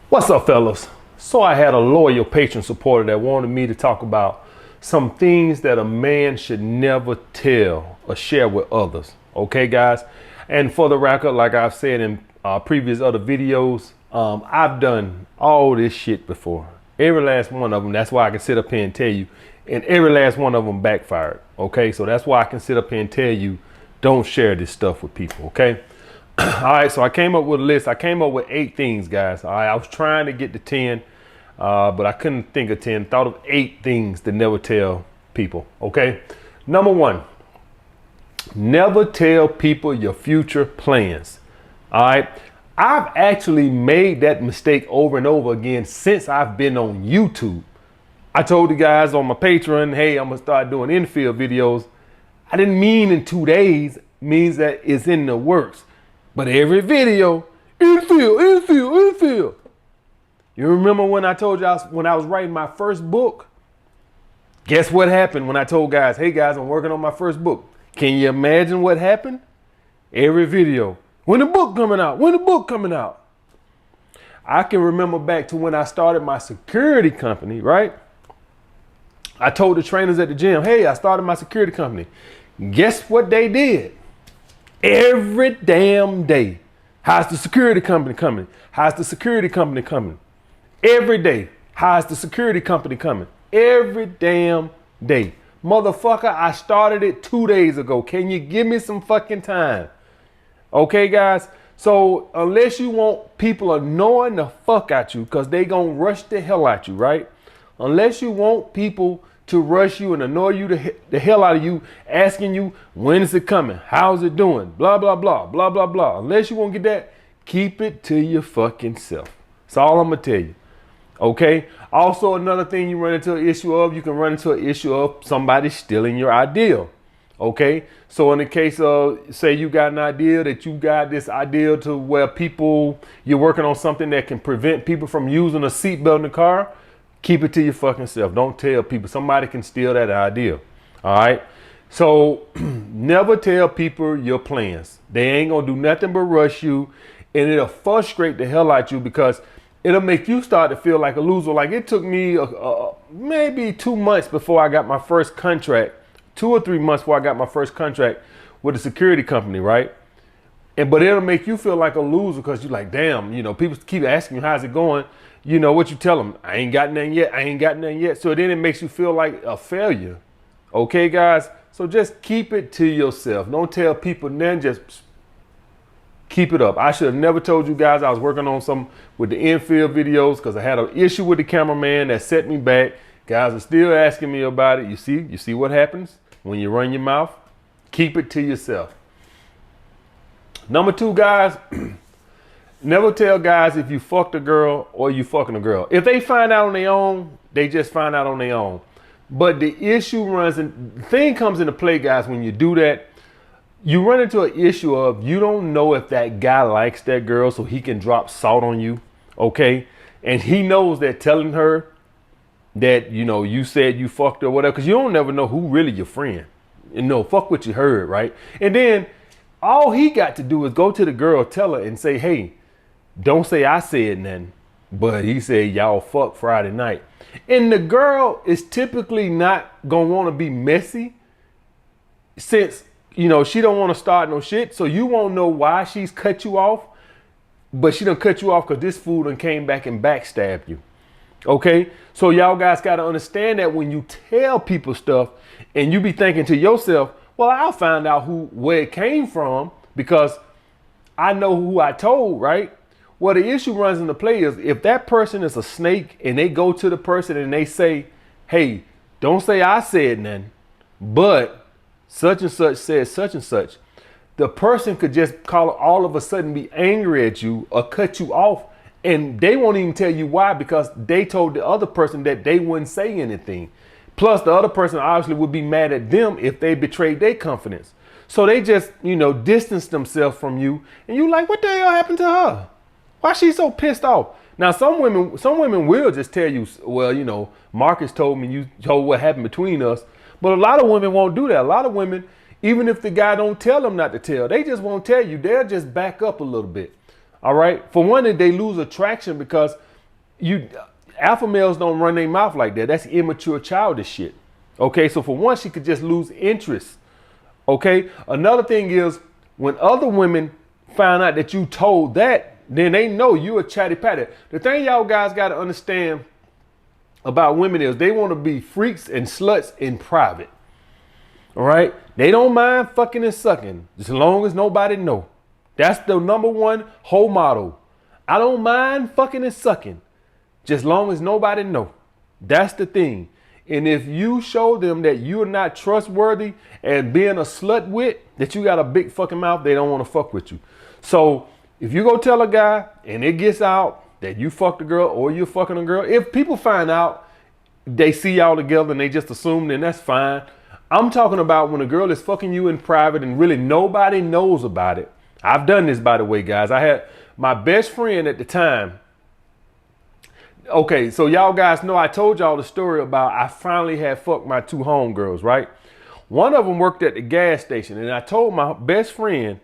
What's up, fellas? So I had a loyal patron supporter that wanted me to talk about some things that a man should never tell or share with others. Okay, guys? And for the record, like I've said in previous other videos, I've done all this shit before. Every last one of them. That's why I can sit up here and tell you. And every last one of them backfired. Okay, so that's why I can sit up here and tell you, don't share this stuff with people. Okay. All right, so I came up with a list. I came up with 8 things, guys. All right, I was trying to get to 10, but I couldn't think of 10. Thought of 8 things to never tell people. Okay. Number 1, never tell people your future plans. All right. I've actually made that mistake over and over again since I've been on YouTube. I told the guys on my Patreon, hey, I'm going to start doing infield videos. I didn't mean in 2 days, means that it's in the works. But every video, infield. You remember when I told y'all when I was writing my first book? Guess what happened when I told guys, hey guys, I'm working on my first book. Can you imagine what happened? Every video, when the book coming out? When the book coming out? I can remember back to when I started my security company, right? I told the trainers at the gym, hey, I started my security company. Guess what they did? Every damn day. How's the security company coming? How's the security company coming? Every day. How's the security company coming? Every damn day. Motherfucker, I started it 2 days ago. Can you give me some fucking time? Okay, guys? So unless you want people annoying the fuck out you, because they gonna rush the hell out you, right? Unless you want people to rush you and annoy you the hell out of you, asking you, when is it coming? How's it doing? Blah, blah, blah, blah, blah, blah. Unless you want to get that, keep it to your fucking self. That's all I'm going to tell you. Okay? Also, another thing you run into an issue of, you can run into an issue of somebody stealing your ideal. Okay? So in the case of, say you got an idea that you got this idea to where you're working on something that can prevent people from using a seatbelt in the car, keep it to your fucking self. Don't tell people. Somebody can steal that idea. All right. So never tell people your plans. They ain't going to do nothing but rush you, and it'll frustrate the hell out you because it'll make you start to feel like a loser. Like it took me maybe 2 months before I got my first contract, 2 or 3 months before I got my first contract with a security company. Right. But it'll make you feel like a loser because you're like, damn, people keep asking you, how's it going? You know what you tell them, I ain't got nothing yet. I ain't got nothing yet. So then it makes you feel like a failure. Okay, guys? So just keep it to yourself. Don't tell people nothing. Just keep it up. I should have never told you guys I was working on some with the infield videos because I had an issue with the cameraman that set me back. Guys are still asking me about it. You see what happens when you run your mouth? Keep it to yourself. Number 2, guys. Never tell guys if you fucked a girl or you fucking a girl. If they find out on their own, they just find out on their own. But the issue the thing comes into play, guys, when you do that, you run into an issue of you don't know if that guy likes that girl so he can drop salt on you, okay? And he knows that telling her that, you said you fucked her or whatever, because you don't never know who really your friend. Fuck what you heard, right? And then all he got to do is go to the girl, tell her and say, hey, don't say I said nothing, but he said y'all fuck Friday night. And the girl is typically not going to want to be messy since, she don't want to start no shit. So you won't know why she's cut you off, but she done cut you off because this fool done came back and backstabbed you. Okay? So y'all guys got to understand that when you tell people stuff and you be thinking to yourself, well, I'll find out where it came from because I know who I told, right? Well, the issue runs into play is if that person is a snake and they go to the person and they say, hey, don't say I said nothing, but such and such said such and such. The person could just all of a sudden be angry at you or cut you off. And they won't even tell you why because they told the other person that they wouldn't say anything. Plus, the other person obviously would be mad at them if they betrayed their confidence. So they just, distance themselves from you. And you like, what the hell happened to her? Why she so pissed off? Now, some women will just tell you, well, Marcus told me you told what happened between us. But a lot of women won't do that. A lot of women, even if the guy don't tell them not to tell, they just won't tell you. They'll just back up a little bit. All right. For one, they lose attraction because Alpha males don't run their mouth like that. That's immature, childish shit. Okay, so for one, she could just lose interest. Okay, another thing is when other women find out that you told that, then they know you a chatty patty. The thing y'all guys got to understand about women is they want to be freaks and sluts in private. All right, they don't mind fucking and sucking as long as nobody know. That's the number one whole motto. I don't mind fucking and sucking just long as nobody know. That's the thing. And if you show them that you're not trustworthy and being a slut with, that you got a big fucking mouth, they don't want to fuck with you. So if you go tell a guy and it gets out that you fucked a girl or you're fucking a girl, if people find out, they see y'all together and they just assume, then that's fine. I'm talking about when a girl is fucking you in private and really nobody knows about it. I've done this, by the way, guys. I had my best friend at the time. Okay, so y'all guys know I told y'all the story about I finally had fucked my two homegirls, right? One of them worked at the gas station, and I told my best friend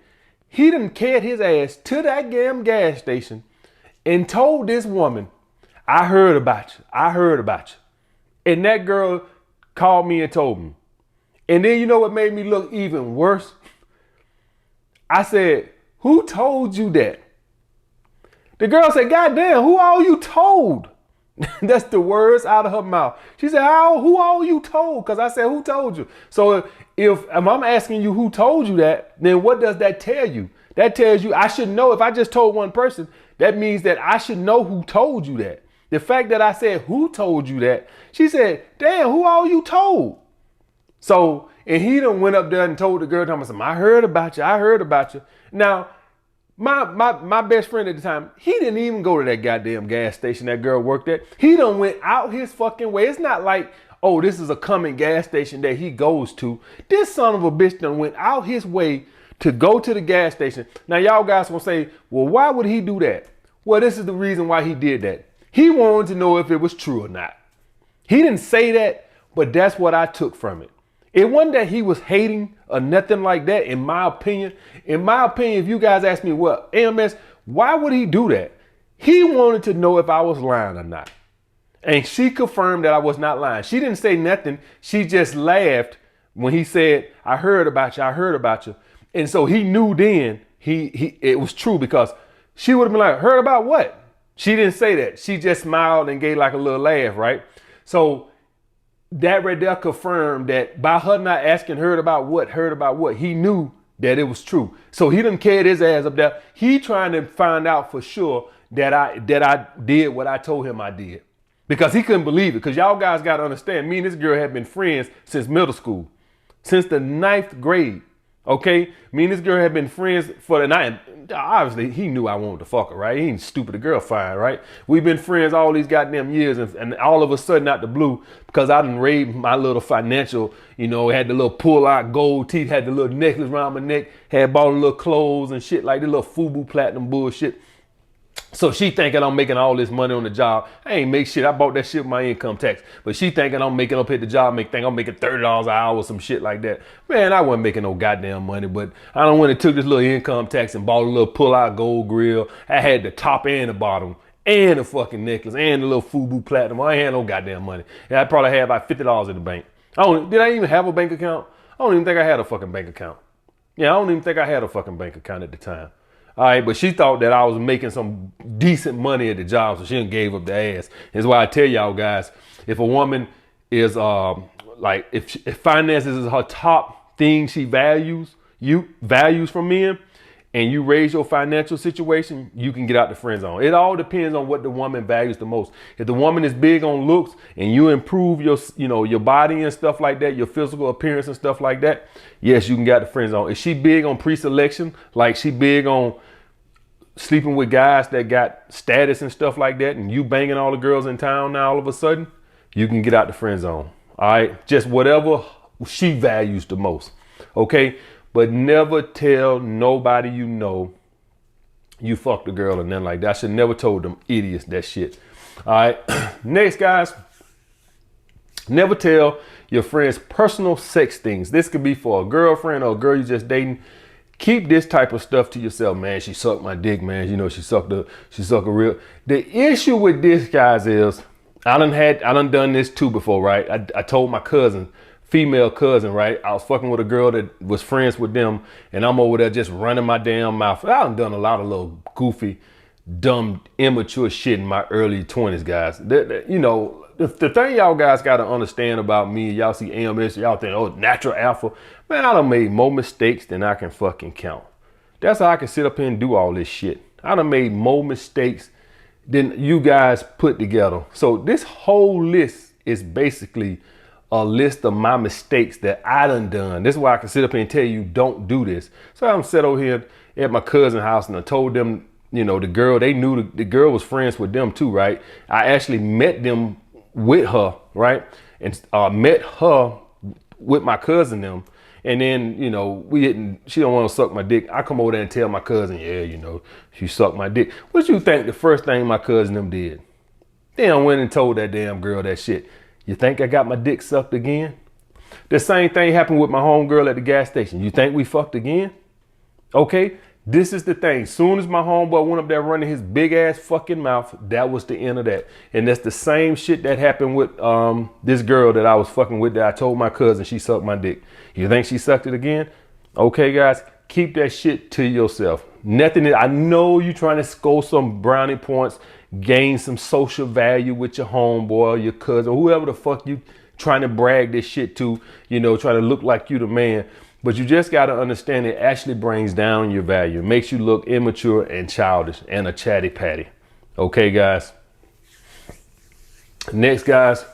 he done carried his ass to that damn gas station and told this woman, I heard about you. I heard about you. And that girl called me and told me. And then you know what made me look even worse? I said, who told you that? The girl said, God damn, who all you told? That's the words out of her mouth. She said, who all you told? Because I said, who told you? So if I'm asking you who told you that, then what does that tell you? That tells you I should know. If I just told one person, that means that I should know who told you that. The fact that I said, who told you that? She said, damn, who all you told? So, and he done went up there and told the girl, I heard about you. I heard about you. Now, my best friend at the time, he didn't even go to that goddamn gas station that girl worked at. He done went out his fucking way. It's not like, oh, this is a common gas station that he goes to. This son of a bitch done went out his way to go to the gas station. Now, y'all guys gonna say, well, why would he do that? Well, this is the reason why he did that. He wanted to know if it was true or not. He didn't say that, but that's what I took from it. It wasn't that he was hating or nothing like that, in my opinion. In my opinion, if you guys ask me, well, AMS, why would he do that? He wanted to know if I was lying or not. And she confirmed that I was not lying. She didn't say nothing. She just laughed when he said, I heard about you. I heard about you. And so he knew then it was true, because she would have been like, heard about what? She didn't say that. She just smiled and gave like a little laugh, right? So that right there confirmed that by her not asking heard about what, he knew that it was true. So he done carried his ass up there. He trying to find out for sure that I did what I told him I did, because he couldn't believe it. Because y'all guys got to understand, me and this girl had been friends since middle school, since the 9th grade. Okay, me and this girl had been friends for the night. Obviously, he knew I wanted to fuck her, right? He ain't stupid. The girl fine, right? We've been friends all these goddamn years, and all of a sudden, out the blue, because I done raised my little financial, had the little pull-out gold teeth, had the little necklace around my neck, had bought a little clothes and shit, like the little FUBU platinum bullshit. So she thinking I'm making all this money on the job. I ain't make shit. I bought that shit with my income tax. But she thinking I'm making up at the job, think I'm making $30 an hour or some shit like that. Man, I wasn't making no goddamn money, but I done went and took this little income tax and bought a little pull-out gold grill. I had the top and the bottom and the fucking necklace and the little FUBU platinum. I ain't had no goddamn money. And I probably had about $50 in the bank. Did I even have a bank account? I don't even think I had a fucking bank account. Yeah, I don't even think I had a fucking bank account at the time. All right, but she thought that I was making some decent money at the job, so she done gave up the ass. That's why I tell y'all guys, if a woman is if finances is her top thing she values from men, and you raise your financial situation, you can get out the friend zone. It all depends on what the woman values the most. If the woman is big on looks and you improve your body and stuff like that, your physical appearance and stuff like that, yes, you can get out the friend zone. If she big on pre-selection, like she big on sleeping with guys that got status and stuff like that, and you banging all the girls in town now all of a sudden, you can get out the friend zone. All right, just whatever she values the most. Okay. But never tell nobody you fucked a girl or nothing like that. I should never told them idiots that shit. All right. Next, guys. Never tell your friends personal sex things. This could be for a girlfriend or a girl you just dating. Keep this type of stuff to yourself, man. She sucked my dick, man. You know, she sucked a real. The issue with this, guys, is I done done this too before, right? I told my cousin, female cousin, right? I was fucking with a girl that was friends with them, and I'm over there just running my damn mouth. I done a lot of little goofy, dumb, immature shit in my early 20s, guys. You know, the thing y'all guys got to understand about me, y'all see AMS, y'all think, oh, natural alpha. Man, I done made more mistakes than I can fucking count. That's how I can sit up here and do all this shit. I done made more mistakes than you guys put together. So this whole list is basically a list of my mistakes that I done. This is why I can sit up here and tell you don't do this. So I'm sat over here at my cousin's house and I told them, you know, the girl, they knew the girl was friends with them too, right? I actually met them with her, right? And met her with my cousin them. And then, you know, she don't want to suck my dick. I come over there and tell my cousin, yeah, you know, she sucked my dick. What you think the first thing my cousin them did? They done went and told that damn girl that shit. You think I got my dick sucked again? The same thing happened with my homegirl at the gas station. You think we fucked again? Okay, this is the thing. Soon as my homeboy went up there running his big ass fucking mouth, that was the end of that. And that's the same shit that happened with this girl that I was fucking with that I told my cousin she sucked my dick. You think she sucked it again? Okay, guys, keep that shit to yourself. Nothing. I know you trying to score some brownie points, gain some social value with your homeboy, your cousin, whoever the fuck you trying to brag this shit to, you know, trying to look like you the man. But you just got to understand it actually brings down your value. It makes you look immature and childish and a chatty patty. Okay, guys. Next, guys,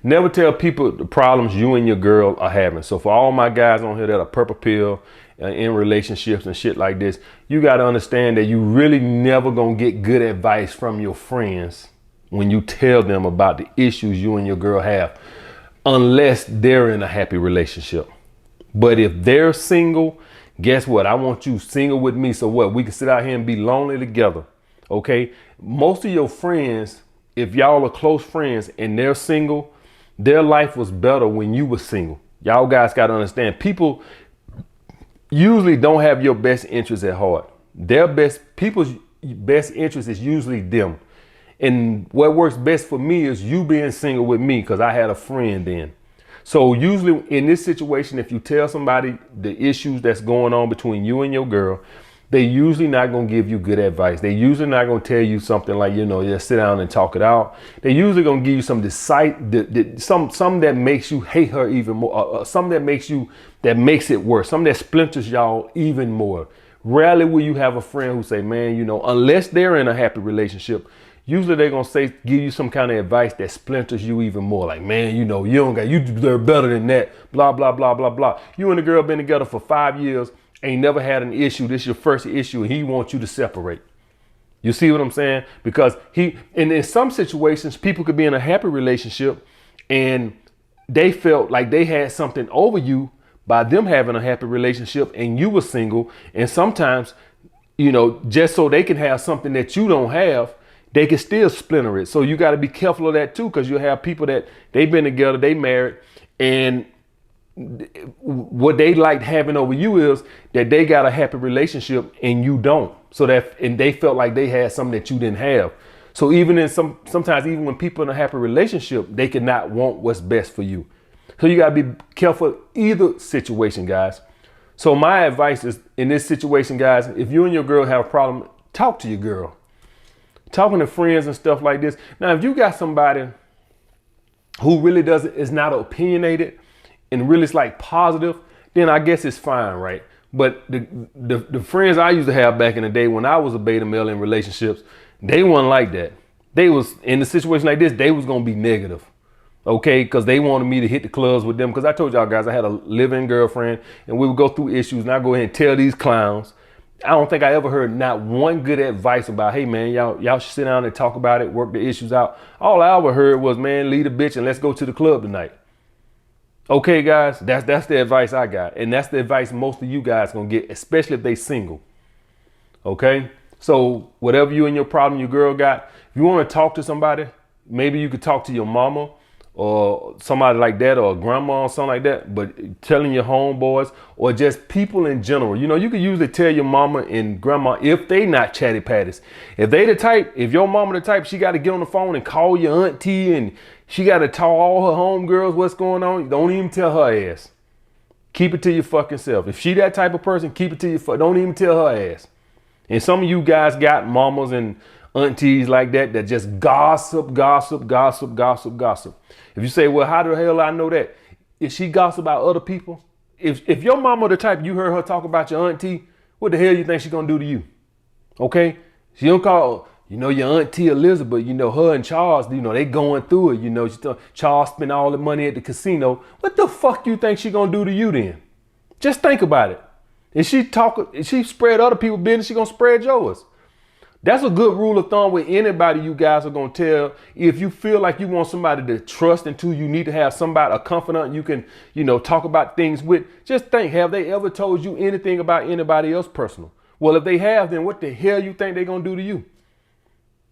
never tell people the problems you and your girl are having. So for all my guys on here that are purple pill in relationships and shit like this, you got to understand that you really never going to get good advice from your friends when you tell them about the issues you and your girl have, unless they're in a happy relationship. But if they're single, guess what? I want you single with me. So what? We can sit out here and be lonely together. Okay. Most of your friends, if y'all are close friends and they're single, their life was better when you were single. Y'all guys got to understand, people usually don't have your best interest at heart. People's best interest is usually them. And what works best for me is you being single with me, because I had a friend then. So usually in this situation, if you tell somebody the issues that's going on between you and your girl, they usually not going to give you good advice. They usually not going to tell you something like, you know, just sit down and talk it out. They usually going to give you some some that makes you hate her even more, some that makes it worse, some that splinters y'all even more. Rarely will you have a friend who say, man, you know, unless they're in a happy relationship, usually they're going to give you some kind of advice that splinters you even more. Like, man, you know, you deserve better than that. Blah, blah, blah, blah, blah. You and the girl been together for 5 years, ain't never had an issue. This is your first issue, and he wants you to separate. You see what I'm saying? Because and in some situations, people could be in a happy relationship and they felt like they had something over you by them having a happy relationship and you were single. And sometimes, you know, just so they can have something that you don't have, they can still splinter it. So you got to be careful of that too, because you'll have people that they've been together, they married, and what they liked having over you is that they got a happy relationship and you don't. And they felt like they had something that you didn't have. So even sometimes even when people in a happy relationship, they cannot want what's best for you. So you got to be careful either situation, guys. So my advice is in this situation, guys, if you and your girl have a problem, talk to your girl. Talking to friends and stuff like this. Now, if you got somebody who really is not opinionated and really is like positive, then I guess it's fine, right? But the friends I used to have back in the day when I was a beta male in relationships, they weren't like that. They was in a situation like this, they was gonna be negative, okay? Because they wanted me to hit the clubs with them. Because I told y'all guys I had a live-in girlfriend and we would go through issues and I go ahead and tell these clowns. I don't think I ever heard not one good advice about, hey man, y'all should sit down and talk about it, work the issues out. All I ever heard was, man, leave the bitch and let's go to the club tonight. Okay, guys, that's the advice I got. And that's the advice most of you guys gonna get, especially if they single. Okay? So whatever you and your problem your girl got, if you want to talk to somebody, maybe you could talk to your mama or somebody like that, or a grandma or something like that, but telling your homeboys or just people in general. You know, you can usually tell your mama and grandma if they not chatty patties. If they the type, if your mama the type, she got to get on the phone and call your auntie, and she got to tell all her homegirls what's going on. Don't even tell her ass. Keep it to your fucking self. If she that type of person, keep it to your don't even tell her ass. And some of you guys got mamas and aunties like that just gossip. If you say, well, how the hell I know that? If she gossip about other people, if your mama the type you heard her talk about your auntie, what the hell you think she gonna do to you? Okay? She don't call, you know, your auntie Elizabeth, you know, her and Charles, you know, they going through it. You know, Charles spent all the money at the casino. What the fuck you think she gonna do to you then? Just think about it. If she spread other people's business, she gonna spread yours. That's a good rule of thumb with anybody you guys are gonna tell. If you feel like you want somebody to trust into, you need to have somebody, a confidant you can, you know, talk about things with. Just think, have they ever told you anything about anybody else personal? Well, if they have, then what the hell you think they're gonna do to you?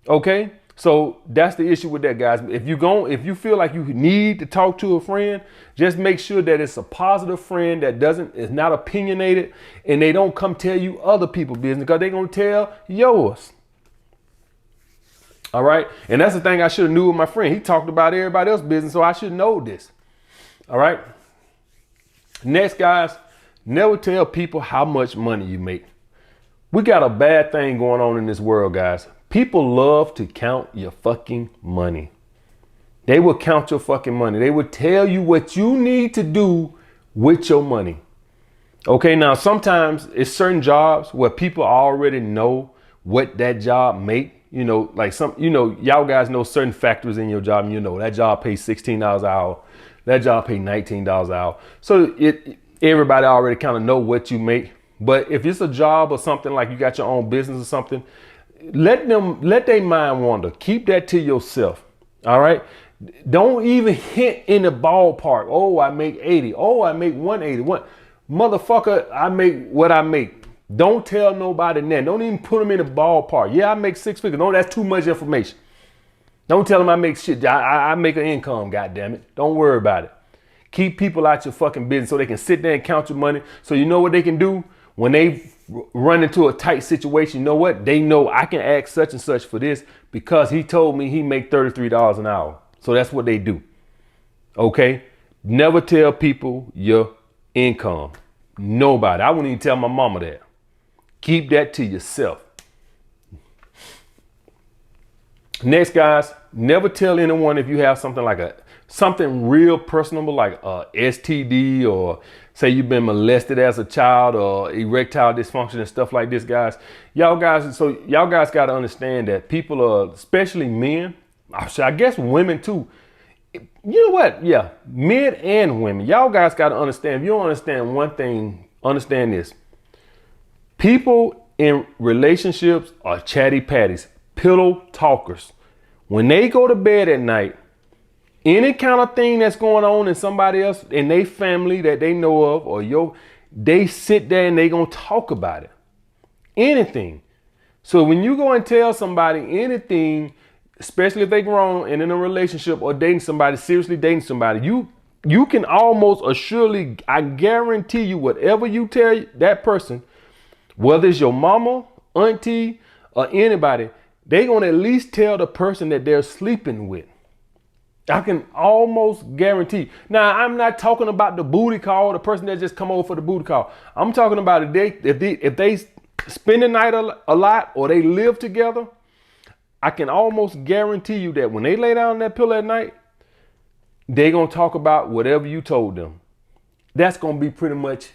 Okay? So that's the issue with that, guys. If you feel like you need to talk to a friend, just make sure that it's a positive friend that is not opinionated, and they don't come tell you other people's business, because they're gonna tell yours. All right. And that's the thing I should have knew with my friend. He talked about everybody else's business, so I should know this. All right. Next, guys, never tell people how much money you make. We got a bad thing going on in this world, guys. People love to count your fucking money. They will count your fucking money. They will tell you what you need to do with your money. Okay, now sometimes it's certain jobs where people already know what that job make. You know, like y'all guys know certain factors in your job, and you know that job pays $16 an hour. That job pays $19 an hour. So everybody already kind of know what you make. But if it's a job or something like you got your own business or something, let their mind wander. Keep that to yourself. All right. Don't even hint in the ballpark. Oh, I make 80. Oh, I make 180. Motherfucker, I make what I make. Don't tell nobody that. Don't even put them in the ballpark. Yeah, I make 6 figures. No, that's too much information. Don't tell them I make shit. I make an income, goddammit. Don't worry about it. Keep people out your fucking business so they can sit there and count your money. So you know what they can do? When they run into a tight situation, you know what? They know I can ask such and such for this because he told me he make $33 an hour. So that's what they do. Okay? Never tell people your income. Nobody. I wouldn't even tell my mama that. Keep that to yourself. Next, guys, never tell anyone if you have something like something real personable like a STD, or say you've been molested as a child, or erectile dysfunction and stuff like this, guys. Y'all guys got to understand that people are, especially men, I guess women too. You know what? Yeah, men and women. Y'all guys got to understand. If you don't understand one thing, understand this. People in relationships are chatty patties, pillow talkers. When they go to bed at night, any kind of thing that's going on in somebody else, in their family that they know of, or they sit there and they gonna talk about it. Anything. So when you go and tell somebody anything, especially if they grown and in a relationship or dating somebody, seriously dating somebody, you can almost assuredly, I guarantee you, whatever you tell that person, whether it's your mama, auntie, or anybody, they gonna at least tell the person that they're sleeping with. I can almost guarantee. Now, I'm not talking about the booty call, the person that just come over for the booty call. I'm talking about if they spend the night a lot or they live together, I can almost guarantee you that when they lay down on that pillow at night, they're gonna talk about whatever you told them. That's gonna be pretty much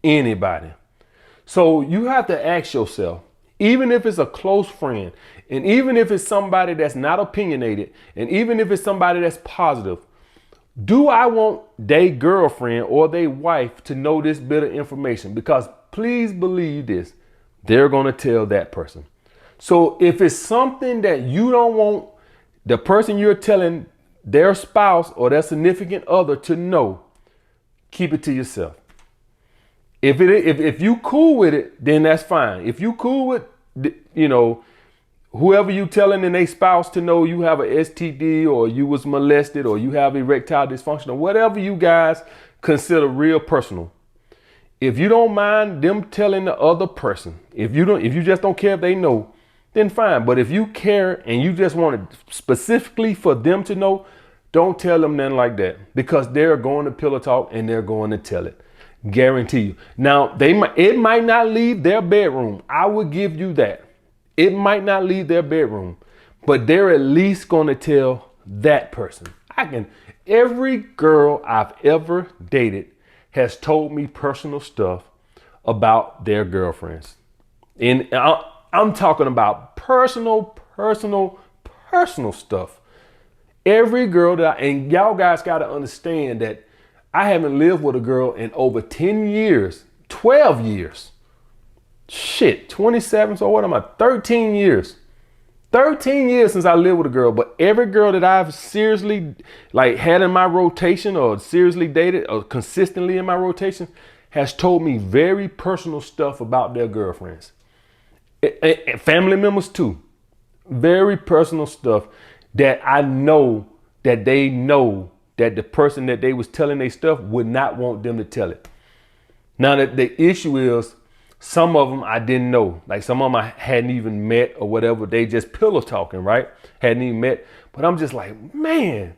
anybody. So you have to ask yourself, even if it's a close friend, and even if it's somebody that's not opinionated, and even if it's somebody that's positive, do I want their girlfriend or their wife to know this bit of information? Because please believe this, they're going to tell that person. So if it's something that you don't want the person you're telling their spouse or their significant other to know, keep it to yourself. If you cool with it, then that's fine. If you cool with, whoever you telling and they spouse to know you have a STD or you was molested or you have erectile dysfunction or whatever you guys consider real personal. If you don't mind them telling the other person, if you just don't care if they know, then fine. But if you care and you just want it specifically for them to know, don't tell them nothing like that, because they're going to pillow talk and they're going to tell it. Guarantee you. Now, it might not leave their bedroom. I will give you that. It might not leave their bedroom, but they're at least going to tell that person. Every girl I've ever dated has told me personal stuff about their girlfriends. And I'm talking about personal stuff. Every girl and y'all guys got to understand that I haven't lived with a girl in over 10 years, 12 years. Shit, 27, so what am I? 13 years. 13 years since I lived with a girl, but every girl that I've seriously had in my rotation or seriously dated or consistently in my rotation has told me very personal stuff about their girlfriends. Family members too. Very personal stuff that I know that they know that the person that they was telling their stuff would not want them to tell it. Now that the issue is, some of them I didn't know. Like some of them I hadn't even met or whatever. They just pillow talking, right? Hadn't even met. But I'm just like, man,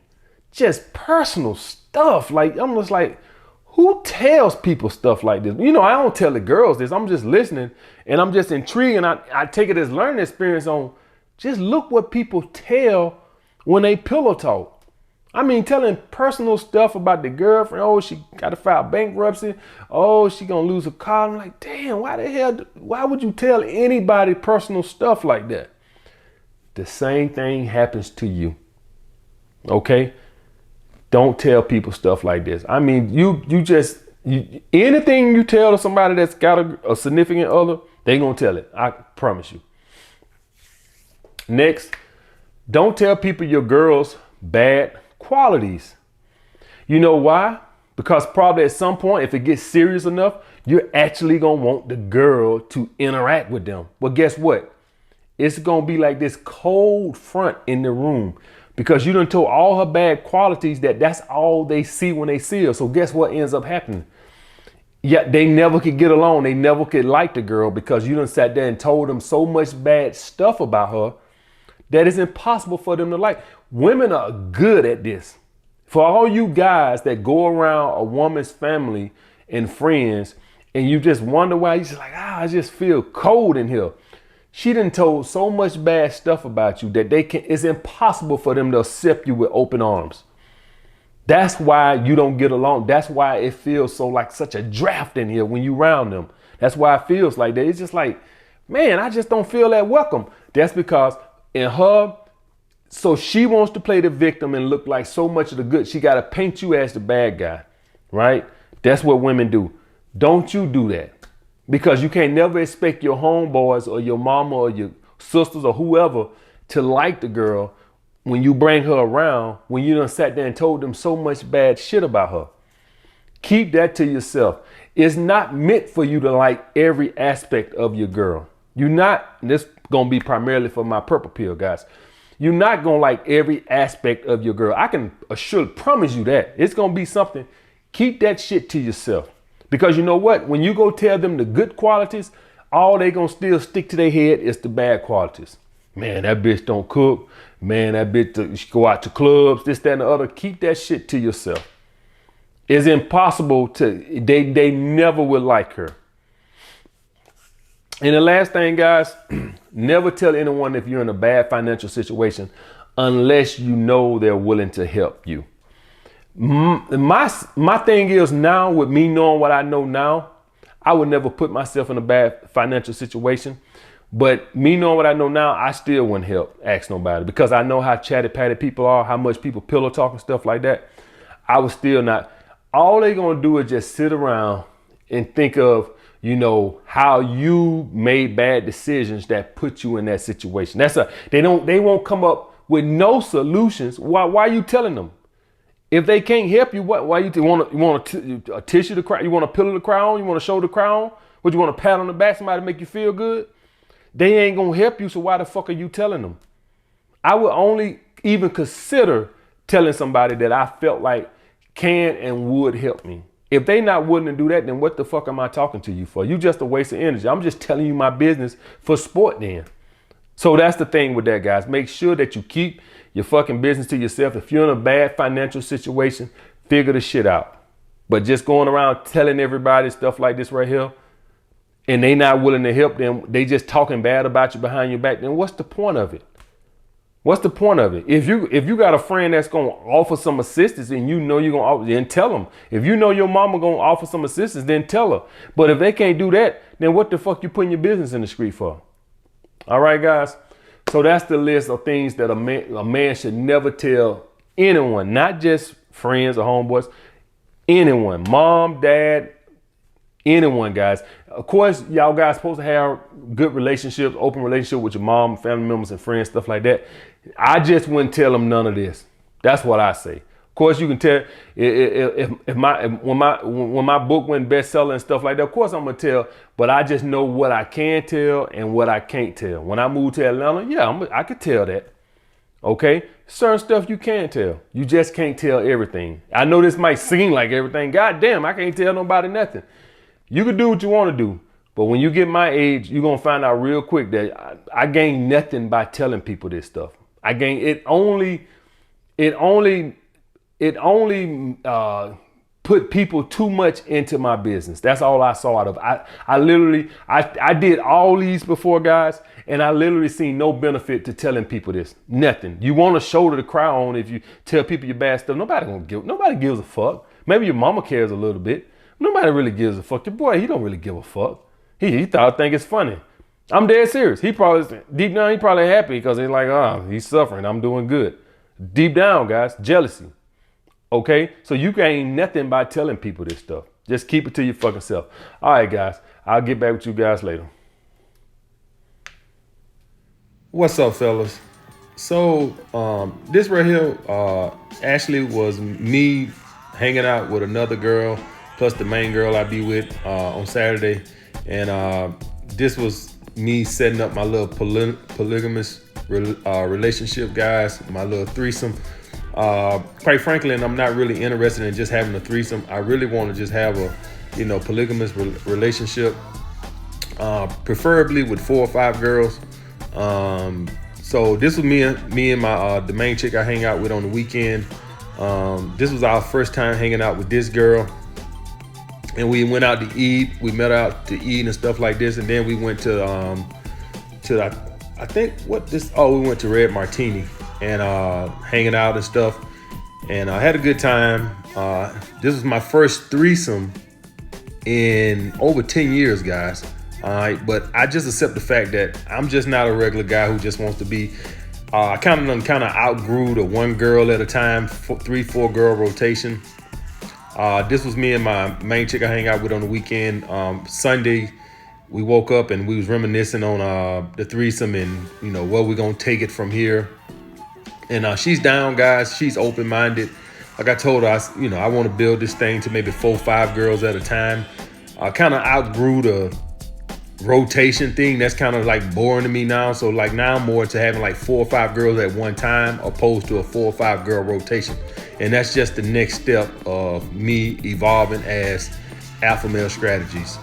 just personal stuff. Like, I'm just like, who tells people stuff like this? You know, I don't tell the girls this. I'm just listening and I'm just intrigued. And I take it as learning experience on just look what people tell when they pillow talk. I mean, telling personal stuff about the girlfriend. Oh, she got to file bankruptcy. Oh, she going to lose her car. I'm like, damn, why would you tell anybody personal stuff like that? The same thing happens to you. Okay? Don't tell people stuff like this. I mean, anything you tell to somebody that's got a significant other, they going to tell it. I promise you. Next, don't tell people your girl's bad qualities. You know why? Because probably at some point, if it gets serious enough, you're actually going to want the girl to interact with them. But guess what? It's going to be like this cold front in the room because you done told all her bad qualities that's all they see when they see her. So guess what ends up happening? Yeah, they never could get along. They never could like the girl because you done sat there and told them so much bad stuff about her that it's impossible for them to like. Women are good at this. For all you guys that go around a woman's family and friends and you just wonder why, you're just like, I just feel cold in here. She done told so much bad stuff about you that it's impossible for them to accept you with open arms. That's why you don't get along. That's why it feels so like such a draft in here when you round them. That's why it feels like that. It's just like, man, I just don't feel that welcome. That's because in her, so she wants to play the victim and look like so much of the good. She got to paint you as the bad guy, right? That's what women do. Don't you do that, because you can't never expect your homeboys or your mama or your sisters or whoever to like the girl when you bring her around, when you done sat there and told them so much bad shit about her. Keep that to yourself. It's not meant for you to like every aspect of your girl. This going to be primarily for my purple pill guys. You're not going to like every aspect of your girl. I can promise you that. It's going to be something. Keep that shit to yourself. Because you know what? When you go tell them the good qualities, all they going to still stick to their head is the bad qualities. Man, that bitch don't cook. Man, that bitch she go out to clubs, this, that, and the other. Keep that shit to yourself. It's impossible they never will like her. And the last thing, guys, never tell anyone if you're in a bad financial situation unless you know they're willing to help you. My thing is now, with me knowing what I know now, I would never put myself in a bad financial situation. But me knowing what I know now, I still wouldn't ask nobody, because I know how chatty patty people are, how much people pillow talk and stuff like that. I would still not. All they're going to do is just sit around and think of, you know, how you made bad decisions that put you in that situation. They won't come up with no solutions. Why are you telling them? If they can't help you, why you want a tissue to cry? You want a pillow to cry on? You want a shoulder to cry on? Would you want a pat on the back, somebody to make you feel good? They ain't gonna help you, so why the fuck are you telling them? I would only even consider telling somebody that I felt like can and would help me. If they not willing to do that, then what the fuck am I talking to you for? You just a waste of energy. I'm just telling you my business for sport then. So that's the thing with that, guys. Make sure that you keep your fucking business to yourself. If you're in a bad financial situation, figure the shit out. But just going around telling everybody stuff like this right here, and they not willing to help them, they just talking bad about you behind your back, then what's the point of it? What's the point of it? If you got a friend that's gonna offer some assistance and you know you're gonna offer, then tell them. If you know your mama gonna offer some assistance, then tell her. But if they can't do that, then what the fuck you putting your business in the street for? All right, guys. So that's the list of things that a man should never tell anyone, not just friends or homeboys, anyone, mom, dad, anyone, guys. Of course, y'all guys supposed to have good relationships, open relationship with your mom, family members, and friends, stuff like that. I just wouldn't tell them none of this. That's what I say. Of course, you can tell when my book went bestseller and stuff like that. Of course, I'm gonna tell, but I just know what I can tell and what I can't tell. When I moved to Atlanta, yeah, I could tell that. Okay, certain stuff you can tell. You just can't tell everything. I know this might seem like everything. God damn, I can't tell nobody nothing. You can do what you want to do, but when you get my age, you're gonna find out real quick that I gain nothing by telling people this stuff. I gain it only put people too much into my business. That's all I saw out of it. I did all these before, guys, and I literally seen no benefit to telling people this. Nothing. You want a shoulder to cry on if you tell people your bad stuff. Nobody gives a fuck. Maybe your mama cares a little bit. Nobody really gives a fuck. Your boy, he don't really give a fuck. He think it's funny. I'm dead serious. He probably, deep down, he probably happy because he's like, he's suffering. I'm doing good. Deep down, guys, jealousy. Okay? So you gain nothing by telling people this stuff. Just keep it to your fucking self. All right, guys. I'll get back with you guys later. What's up, fellas? So this right here actually was me hanging out with another girl plus the main girl I be with on Saturday. And this was me setting up my little polygamous relationship, guys, my little threesome. Quite frankly, and I'm not really interested in just having a threesome. I really want to just have a, polygamous relationship, preferably with 4 or 5 girls. So this was me and my the main chick I hang out with on the weekend. This was our first time hanging out with this girl. And we went out to eat. We met out to eat and stuff like this. And then we went to we went to Red Martini and hanging out and stuff. And I had a good time. This was my first threesome in over 10 years, guys. All right, but I just accept the fact that I'm just not a regular guy who just wants to be. I kind of outgrew the 1 girl at a time, 3-4 girl rotation. This was me and my main chick I hang out with on the weekend. Sunday, we woke up and we was reminiscing on the threesome and where we gonna take it from here. And she's down, guys. She's open-minded. Like I told her, I want to build this thing to maybe 4 or 5 girls at a time. I kind of outgrew the rotation thing. That's kind of like boring to me now. So like now I'm more into having like 4 or 5 girls at one time opposed to a 4 or 5 girl rotation. And that's just the next step of me evolving as alpha male strategies.